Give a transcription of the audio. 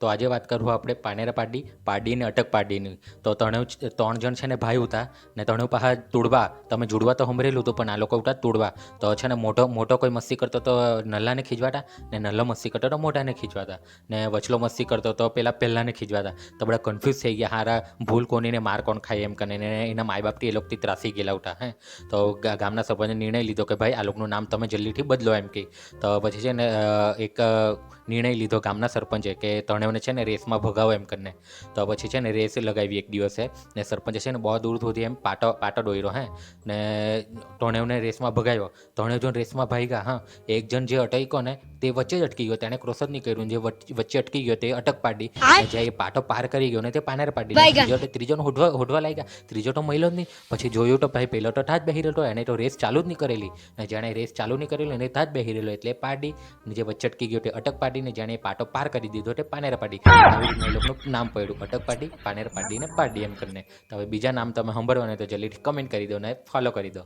તો આજે વાત કરું આપણે પાનેરા પાડી પાડી ને અટક પાડીની. તો ત્રણ જણ છે ને ભાઈ હતા ને ત્રણે પાછા તુડવા. તમે જુડવા તો સંભળેલું હતું, પણ આ લોકો હતા તુડવા. તો છે ને મોટો કોઈ મસ્તી કરતો તો નલ્લાને ખીજવાતા, ને નલ્લો મસ્તી કરતો તો મોટાને ખીજવાતા, ને વચલો મસ્તી કરતો તો પહેલાને ખીજવાતા. તો બધા કન્ફ્યુઝ થઈ ગયા, હારા ભૂલ કોનીને માર કોણ ખાય એમ કરીને. એના માય બાપથી એ લોકોથી ત્રાસી ગયેલા હતા. તો ગામના સરપંચે નિર્ણય લીધો કે ભાઈ આ લોકોનું નામ તમે જલ્દીથી બદલો એમ કે. તો પછી છે ને એક નિર્ણય લીધો ગામના સરપંચે કે ત્રણેવને છે ને રેસમાં ભગાવો એમ કરીને. તો પછી છે ને રેસ લગાવી એક દિવસે, ને સરપંચે છે ને બહુ દૂર સુધી એમ પાટો દોર્યો. ને ત્રણેવને રેસમાં ભગાવ્યો. ત્રણેવ જણ રેસમાં ભાગ્યા. એક જણ જે અટક્યો ને તે વચ્ચે જ અટકી ગયો, તેણે ક્રોસ જ નહીં કર્યું. જે વચ્ચે અટકી ગયો તે અટક પાડી, જે એ પાટો પાર કરી ગયો ને તે પાનેર પાડી. ત્રીજોને હોડવા લાગ્યા. ત્રીજો તો મળ્યો જ નહીં. પછી જોયું તો ભાઈ પેલો તો તાજ બેહી રહ્યો, એને તો રેસ ચાલુ જ નહીં કરેલી. ને જેણે રેસ ચાલુ નહીં કરેલી એને તાજ બેહી રહેલો, એટલે પાડી. જે વચ્ચે અટકી ગયો તે અટક પાડીને જેણે પાટો પાર કરી દીધો તે પાનેર પાડી. આવી રીતના એ લોકોનું નામ પડ્યું, અટક પાડી, પાનેર પાડી ને પાડી એમ કરીને. તો હવે બીજા નામ તમે સાંભળવાને તો જલ્દીથી કમેન્ટ કરી દો ને ફોલો કરી દો.